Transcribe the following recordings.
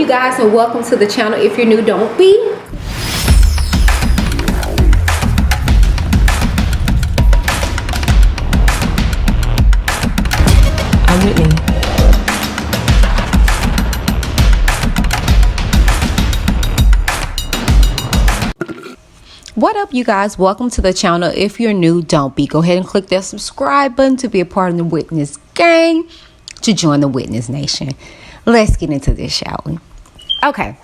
you guys, and welcome to the channel. If you're new, don't be. I'm Whitney. What up, you guys? Welcome to the channel. If you're new, don't be. Go ahead and click that subscribe button to be a part of the Witness gang, to join the Witness Nation. Let's get into this, shall we? Okay.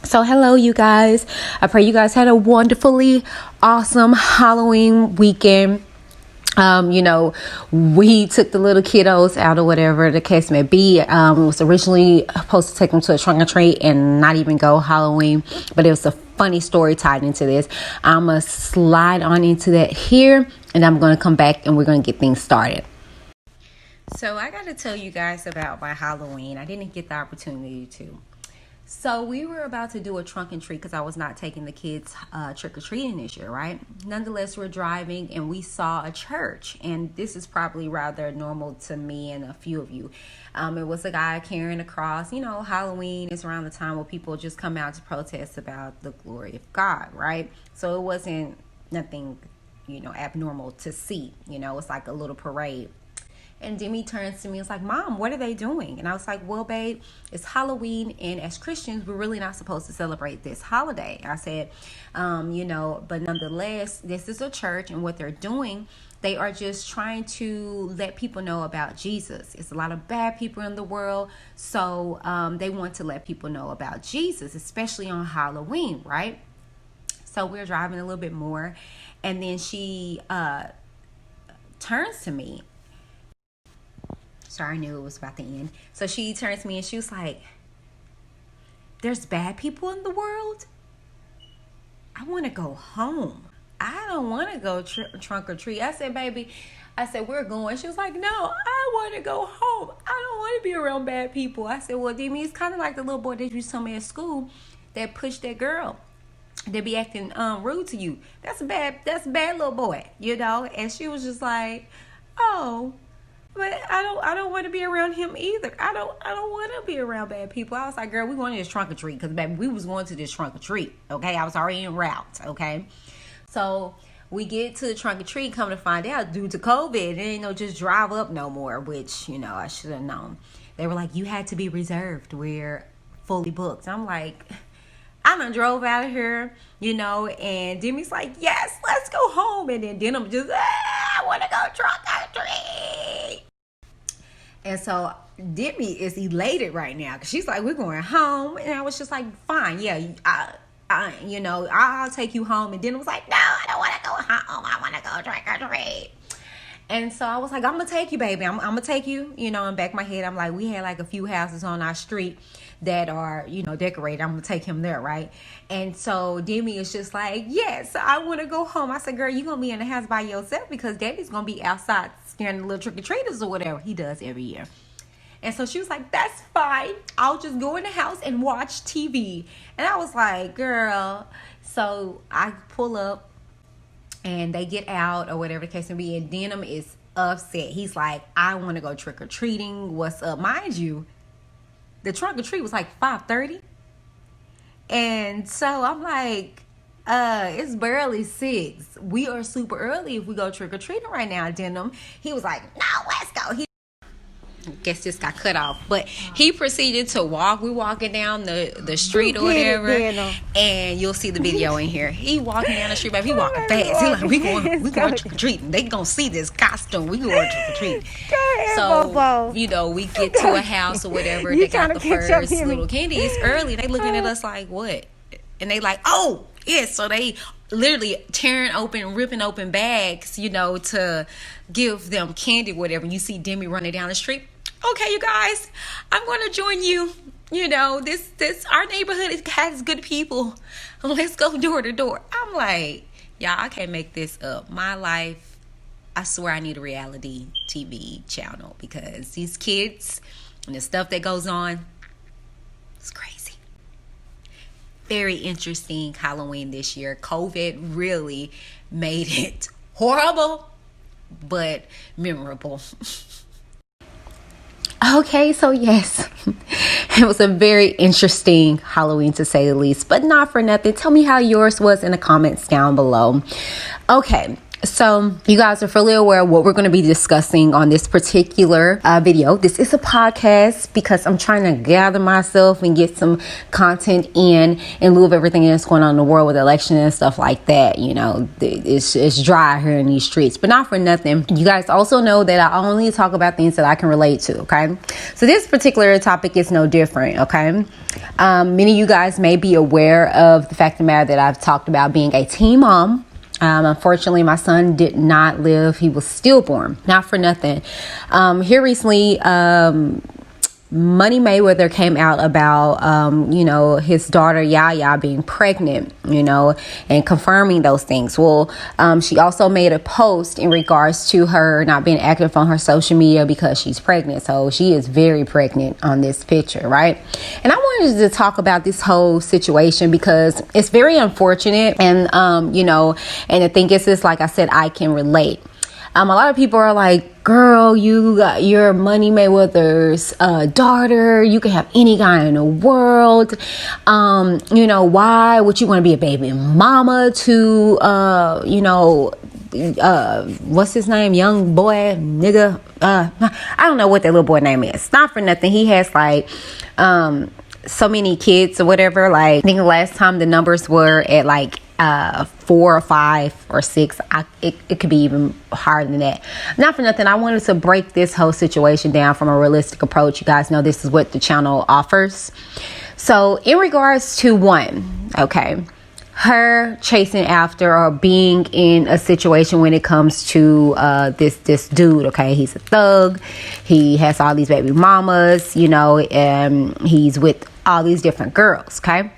So hello, you guys. I pray you guys had a wonderfully awesome Halloween weekend. We took the little kiddos out or whatever the case may be. It was originally supposed to take them to a trunk or treat and not even go Halloween, but it was a funny story tied into this. I'm going to slide on into that here, and I'm going to come back and we're going to get things started. So I got to tell you guys about my Halloween. I didn't get the opportunity to. So we were about to do a trunk and treat because I was not taking the kids trick-or-treating this year, right? Nonetheless, we're driving and we saw a church. And this is probably rather normal to me and a few of you. It was a guy carrying a cross. You know, Halloween is around the time where people just come out to protest about the glory of God, right? So it wasn't nothing, abnormal to see. It's like a little parade. And Demi turns to me and was like, Mom, what are they doing? And I was like, well, babe, it's Halloween. And as Christians, we're really not supposed to celebrate this holiday. I said, but nonetheless, this is a church. And what they're doing, they are just trying to let people know about Jesus. It's a lot of bad people in the world. So they want to let people know about Jesus, especially on Halloween, right? So we're driving a little bit more. And then she turns to me. Sorry, I knew it was about to end. So she turns to me and she was like, there's bad people in the world? I want to go home. I don't want to go trunk or treat. I said, baby, we're going. She was like, no, I want to go home. I don't want to be around bad people. I said, well, Demi, it's kind of like the little boy that you told me at school that pushed that girl. They be acting rude to you. That's a bad little boy, And she was just like, oh, but I don't want to be around him either. I don't want to be around bad people. I was like, girl, we going to this trunk or treat because, baby, we was going to this trunk or treat. Okay, I was already en route. Okay, so we get to the trunk or treat. Come to find out, due to COVID, it ain't no just drive up no more. Which I should have known. They were like, you had to be reserved. We're fully booked. I'm like, I done drove out of here, and Demi's like, yes, let's go home. And then I'm just, I want to go trunk or treat. And so Demi is elated right now because she's like, we're going home. And I was just like, fine, yeah, I'll take you home. And then it was like, no, I don't want to go home. I want to go trunk or treat. And so I was like, I'm going to take you, baby. I'm going to take you, in back of my head. I'm like, we had like a few houses on our street that are, decorated. I'm going to take him there, right? And so Demi is just like, yes, I want to go home. I said, girl, you're going to be in the house by yourself because Daddy's going to be outside scaring the little trick-or-treaters or whatever he does every year. And so she was like, that's fine. I'll just go in the house and watch TV. And I was like, girl. So I pull up and they get out or whatever the case may be. And Denim is upset. He's like, I want to go trick-or-treating. What's up? Mind you, the trunk or treat was like 5:30. And so I'm like, it's barely 6. We are super early if we go trick-or-treating right now, Denim. He was like, no, let's go. Guess just got cut off, but he proceeded to walk. We walking down the street or whatever, and you'll see the video in here. He walking down the street, baby. He walking fast. He like, we going trick or treating. They gonna see this costume. We going trick or treat. So we get to a house or whatever. They got the first little candy. It's early. They looking at us like, what? And they like, oh yes. So they literally ripping open bags, to give them candy, whatever. You see Demi running down the street. Okay, you guys, I'm going to join you. This our neighborhood has good people. Let's go door to door. I'm like, y'all, I can't make this up. My life, I swear I need a reality TV channel because these kids and the stuff that goes on, it's crazy. Very interesting Halloween this year. COVID really made it horrible, but memorable. Okay, so yes, it was a very interesting Halloween to say the least, but not for nothing. Tell me how yours was in the comments down below. Okay. So you guys are fully aware of what we're going to be discussing on this particular video. This is a podcast because I'm trying to gather myself and get some content in lieu of everything that's going on in the world with election and stuff like that. You know, it's dry here in these streets, but not for nothing. You guys also know that I only talk about things that I can relate to. Okay. So this particular topic is no different. Okay. Many of you guys may be aware of the fact of the matter that I've talked about being a teen mom. Unfortunately, my son did not live. He was stillborn. Not for nothing. Here recently, Money Mayweather came out about, his daughter Yaya being pregnant, and confirming those things. Well, she also made a post in regards to her not being active on her social media because she's pregnant. So she is very pregnant on this picture, right? And I wanted to talk about this whole situation because it's very unfortunate. And, and the thing is, like I said, I can relate. A lot of people are like, girl, you got your Money Mayweather's daughter. You can have any guy in the world. Why would you want to be a baby mama to, what's his name? Youngboy, nigga. I don't know what that little boy name is. Not for nothing. He has like, so many kids or whatever. Like, I think the last time the numbers were at like 4 or 5 or 6. It could be even higher than that. Not for nothing, I wanted to break this whole situation down from a realistic approach. You guys know this is what the channel offers. So in regards to one, okay, her chasing after or being in a situation when it comes to this dude, okay, he's a thug, he has all these baby mamas, and he's with all these different girls, okay.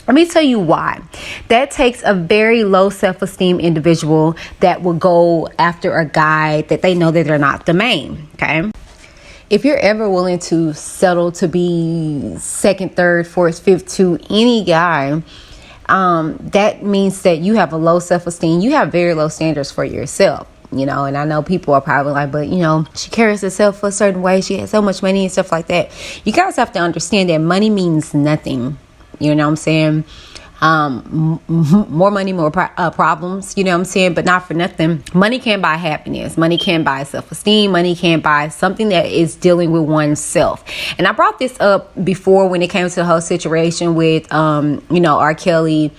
Let me tell you why. That takes a very low self-esteem individual that will go after a guy that they know that they're not the main, okay? If you're ever willing to settle to be second, third, fourth, fifth to any guy, that means that you have a low self-esteem. You have very low standards for yourself. And I know people are probably like, but, she carries herself a certain way. She has so much money and stuff like that. You guys have to understand that money means nothing. You know what I'm saying? More money, more problems, you know what I'm saying? But not for nothing. Money can't buy happiness. Money can't buy self-esteem. Money can't buy something that is dealing with oneself. And I brought this up before when it came to the whole situation with, R. Kelly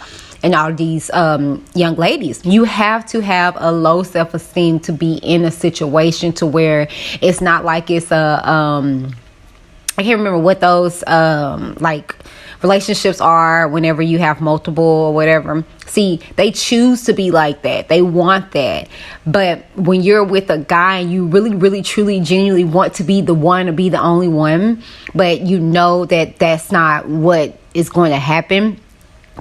and all these young ladies. You have to have a low self-esteem to be in a situation to where it's not like it's I can't remember what those relationships are whenever you have multiple or whatever. See, they choose to be like that. They want that. But when you're with a guy and you really, really, truly, genuinely want to be the one or be the only one, but you know that that's not what is going to happen,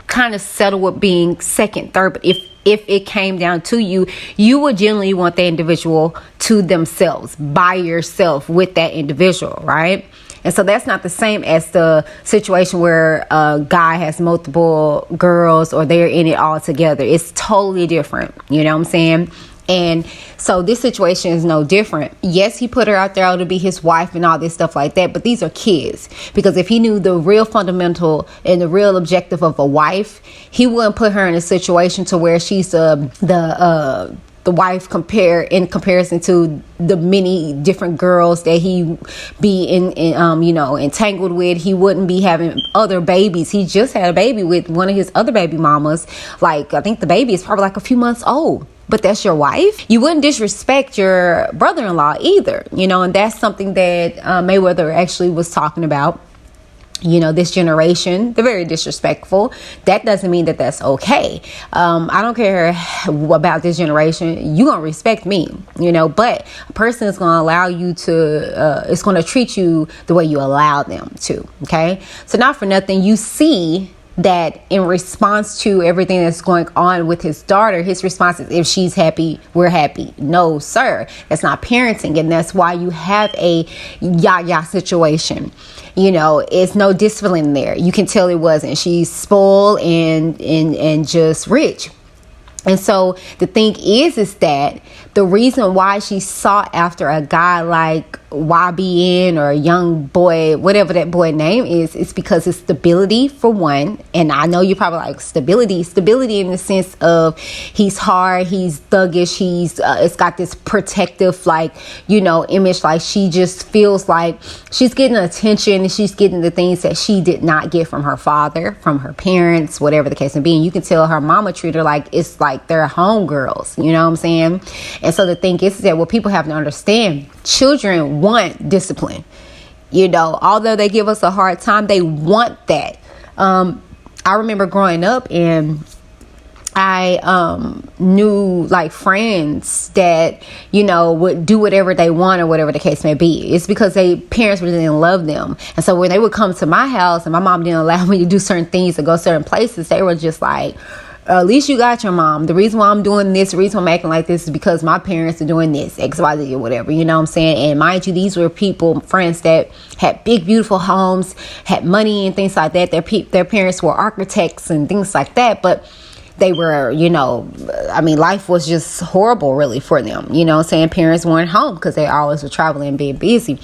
kind of settle with being second, third. But if it came down to you, you would generally want the individual to themselves, by yourself with that individual, right? And so that's not the same as the situation where a guy has multiple girls or they're in it all together. It's totally different. You know what I'm saying? And so this situation is no different. Yes, he put her out there to be his wife and all this stuff like that. But these are kids. Because if he knew the real fundamental and the real objective of a wife, he wouldn't put her in a situation to where she's the wife in comparison to the many different girls that he be entangled with. He wouldn't be having other babies. He just had a baby with one of his other baby mamas. Like, I think the baby is probably like a few months old. But that's your wife. You wouldn't disrespect your brother-in-law either, and that's something that Mayweather actually was talking about. This generation, they're very disrespectful. That doesn't mean that that's okay. I don't care about this generation. You gonna respect me, but a person is gonna allow you to, it's gonna treat you the way you allow them to. Okay. So not for nothing, you see that in response to everything that's going on with his daughter, his response is, if she's happy, we're happy. No, sir. That's not parenting. And that's why you have a Yaya situation. It's no discipline there. You can tell it wasn't. She's spoiled and just rich. And so the thing is that the reason why she sought after a guy like YBN or Youngboy, whatever that boy name is, it's because it's stability for one. And I know you're probably like, stability in the sense of he's hard, he's thuggish, he's it's got this protective, like, you know, image. Like, she just feels like she's getting attention and she's getting the things that she did not get from her father, from her parents, whatever the case may be. And you can tell her mama treat her like it's like they're homegirls, you know what I'm saying? And so the thing is that what people have to understand, children want discipline. You know, although they give us a hard time, they want that. I remember growing up and I knew like friends that, you know, would do whatever they want or whatever the case may be. It's because their parents really didn't love them. And so when they would come to my house and my mom didn't allow me to do certain things or go certain places, they were just like, at least you got your mom. The reason why I'm doing this, the reason I'm acting like this is because my parents are doing this, X, Y, Z, or whatever. You know what I'm saying? And mind you, these were people, friends that had big, beautiful homes, had money and things like that. Their parents were architects and things like that. But they were, you know, I mean, life was just horrible really for them. You know what I'm saying? Parents weren't home because they always were traveling and being busy.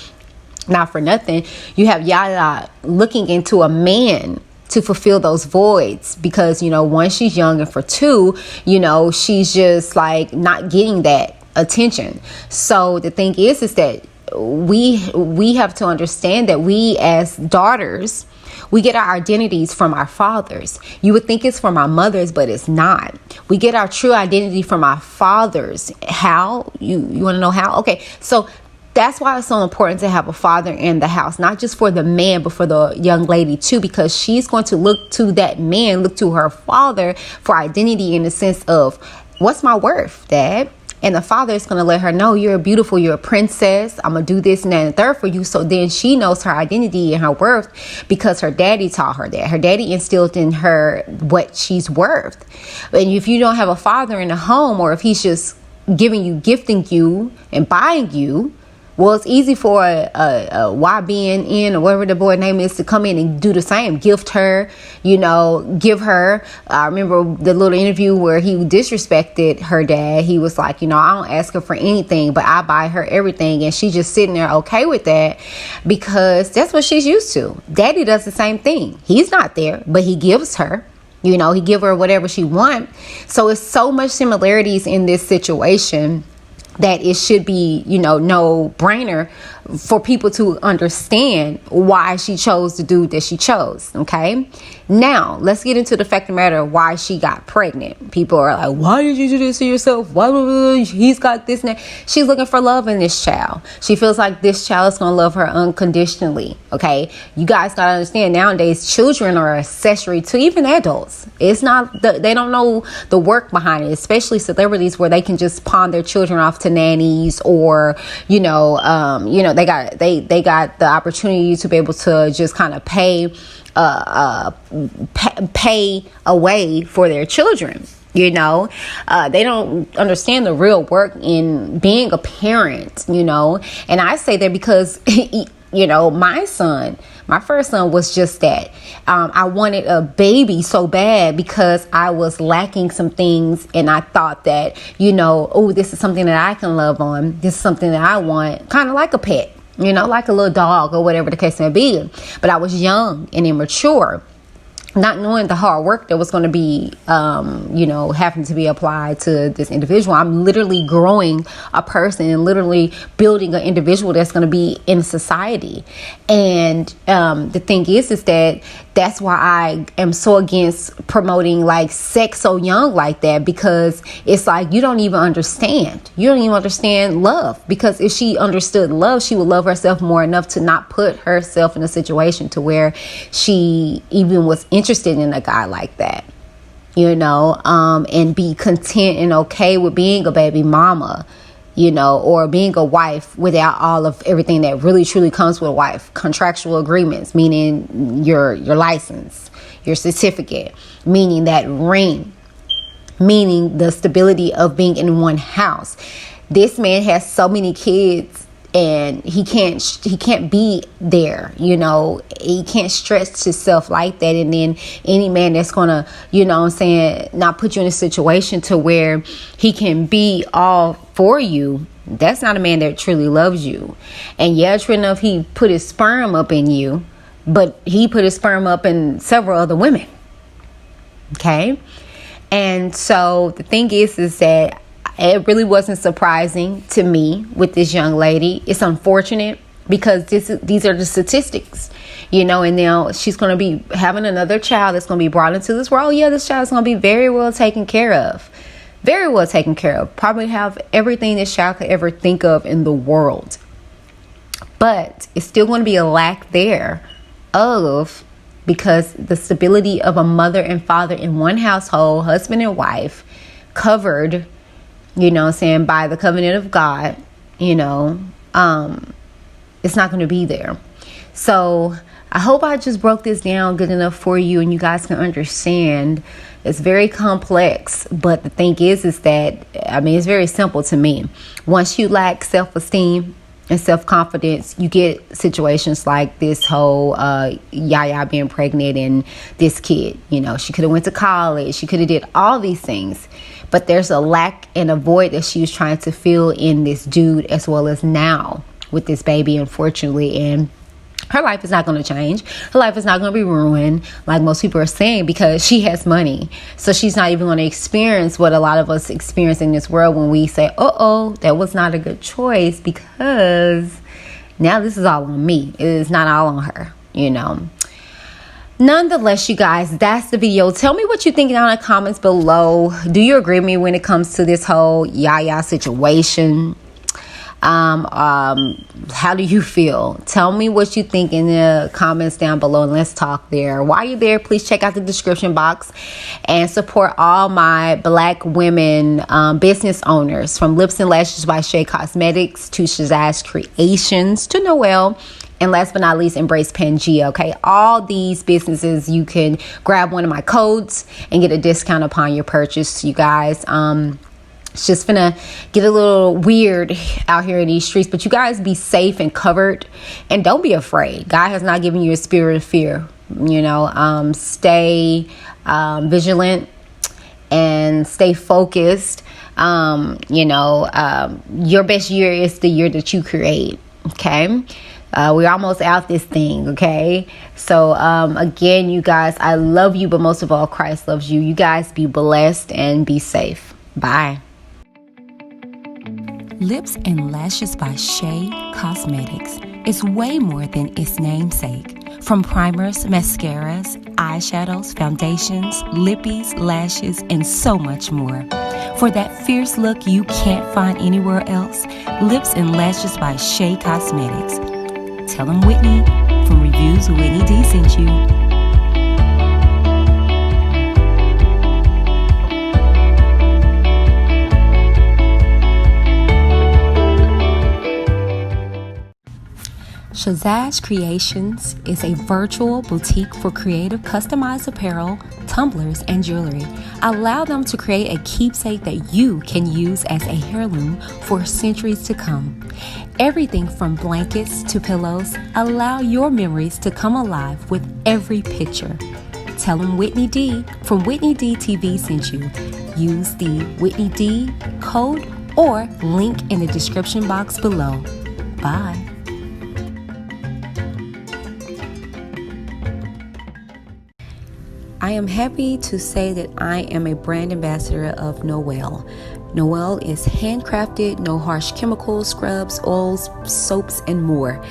Not for nothing, you have Yaya looking into a man to fulfill those voids because, you know, one, she's young, and for two, you know, she's just like not getting that attention. So the thing is that we have to understand that we as daughters, we get our identities from our fathers. You would think it's from our mothers, but it's not. We get our true identity from our fathers. How? You want to know how? Okay, so that's why it's so important to have a father in the house, not just for the man, but for the young lady too, because she's going to look to that man, look to her father for identity in the sense of, what's my worth, Dad? And the father is going to let her know, you're beautiful, you're a princess, I'm going to do this and that and third for you. So then she knows her identity and her worth because her daddy taught her that. Her daddy instilled in her what she's worth. And if you don't have a father in the home, or if he's just gifting you and buying you, well, it's easy for a YBN or whatever the boy name is to come in and do the same. Gift her, you know, give her. I remember the little interview where he disrespected her dad. He was like, you know, I don't ask her for anything, but I buy her everything. And she's just sitting there okay with that because that's what she's used to. Daddy does the same thing. He's not there, but he gives her. You know, he give her whatever she wants. So it's so much similarities in this situation that it should be, you know, no brainer for people to understand why she chose the dude that she chose. Okay. Now let's get into the fact of the matter of why she got pregnant. People are like, why did you do this to yourself? Why he's got this and that? She's looking for love in this child. She feels like this child is going to love her unconditionally. Okay. You guys got to understand, nowadays children are accessory to even adults. It's not they don't know the work behind it, especially celebrities where they can just pawn their children off to nannies, or you know, they got the opportunity to be able to just kind of pay away for their children. You know, they don't understand the real work in being a parent, you know. And I say that because, you know, my first son was just that. I wanted a baby so bad because I was lacking some things. And I thought that, you know, oh, this is something that I can love on. This is something that I want, kind of like a pet. You know, like a little dog or whatever the case may be. But I was young and immature, not knowing the hard work that was going to be, you know, having to be applied to this individual. I'm literally growing a person and literally building an individual that's going to be in society. And the thing is that that's why I am so against promoting like sex so young like that, because it's like you don't even understand. You don't even understand love, because if she understood love, she would love herself more enough to not put herself in a situation to where she even was interested in a guy like that, you know, and be content and okay with being a baby mama, you know, or being a wife without all of everything that really truly comes with a wife. Contractual agreements, meaning your license, your certificate, meaning that ring, meaning the stability of being in one house. This man has so many kids and he can't be there, you know. He can't stretch himself like that. And then any man that's gonna, you know what I'm saying, not put you in a situation to where he can be all for you, That's not a man that truly loves you. And yeah, true enough, he put his sperm up in you, but he put his sperm up in several other women. Okay? And so the thing is that it really wasn't surprising to me with this young lady. It's unfortunate because these are the statistics, and now she's going to be having another child that's going to be brought into this world. Yeah, this child is going to be very well taken care of. Very well taken care of. Probably have everything this child could ever think of in the world. But it's still going to be a lack there because the stability of a mother and father in one household, husband and wife, covered, by the covenant of God, it's not going to be there. So I hope I just broke this down good enough for you and you guys can understand. It's very complex, but the thing is that, it's very simple to me. Once you lack self-esteem and self-confidence, you get situations like this whole Yaya being pregnant and this kid. She could have went to college. She could have did all these things. But there's a lack and a void that she was trying to fill in this dude as well as now with this baby, unfortunately. And her life is not going to change. Her life is not going to be ruined like most people are saying because she has money. So she's not even going to experience what a lot of us experience in this world when we say, that was not a good choice because now this is all on me. It is not all on her, Nonetheless, you guys, that's the video. Tell me what you think down in the comments below. Do you agree with me when it comes to this whole Yaya situation? How do you feel? Tell me what you think in the comments down below and let's talk there. While you're there, please check out the description box and support all my Black women business owners, from Lips and Lashes by Shay Cosmetics to Shazazz Creations to Noelle. And last but not least, Embrace Pangea. Okay, all these businesses, you can grab one of my codes and get a discount upon your purchase. You guys, it's just gonna get a little weird out here in these streets, but you guys be safe and covered, and don't be afraid. God has not given you a spirit of fear. Stay vigilant and stay focused. Your best year is the year that you create. Okay. We're almost out this thing, okay? So, again, you guys, I love you, but most of all, Christ loves you. You guys be blessed and be safe. Bye. Lips and Lashes by Shay Cosmetics is way more than its namesake. From primers, mascaras, eyeshadows, foundations, lippies, lashes, and so much more. For that fierce look you can't find anywhere else, Lips and Lashes by Shay Cosmetics. Tell them Whitney from Reviews with Whitney D sent you. Shazazz Creations is a virtual boutique for creative customized apparel, tumblers, and jewelry. Allow them to create a keepsake that you can use as a heirloom for centuries to come. Everything from blankets to pillows, allow your memories to come alive with every picture. Tell them Whitney D from Whitney D TV sent you. Use the Whitney D code or link in the description box below. Bye. I am happy to say that I am a brand ambassador of Noelle. Noelle is handcrafted, no harsh chemicals, scrubs, oils, soaps, and more.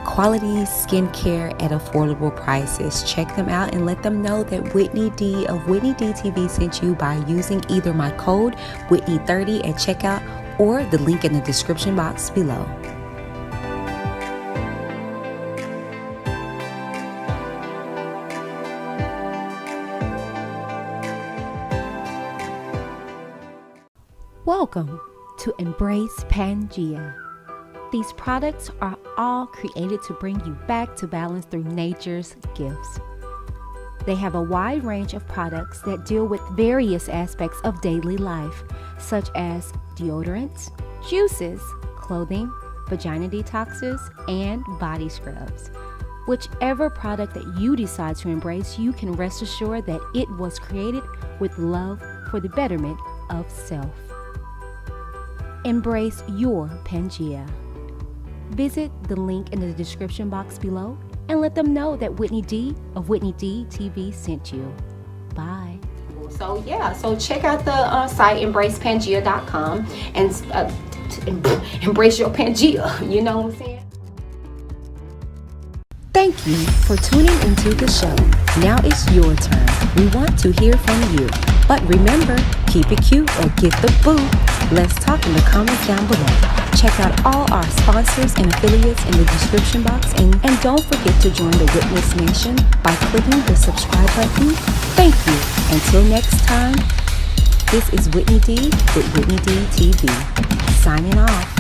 Quality skincare at affordable prices. Check them out and let them know that Whitney D of Whitney D TV sent you by using either my code Whitney30 at checkout or the link in the description box below. Welcome to Embrace Pangea. These products are all created to bring you back to balance through nature's gifts. They have a wide range of products that deal with various aspects of daily life, such as deodorants, juices, clothing, vagina detoxes, and body scrubs. Whichever product that you decide to embrace, you can rest assured that it was created with love for the betterment of self. Embrace your Pangea. Visit the link in the description box below and let them know that Whitney D of Whitney D TV sent you. Bye. So yeah, so check out the site embracepangea.com and embrace your Pangea. You know what I'm saying? Thank you for tuning into the show. Now it's your turn. We want to hear from you. But remember, keep it cute or get the boot. Let's talk in the comments down below. Check out all our sponsors and affiliates in the description box. And don't forget to join the Witness Nation by clicking the subscribe button. Thank you. Until next time, this is Whitney D with Whitney D TV. Signing off.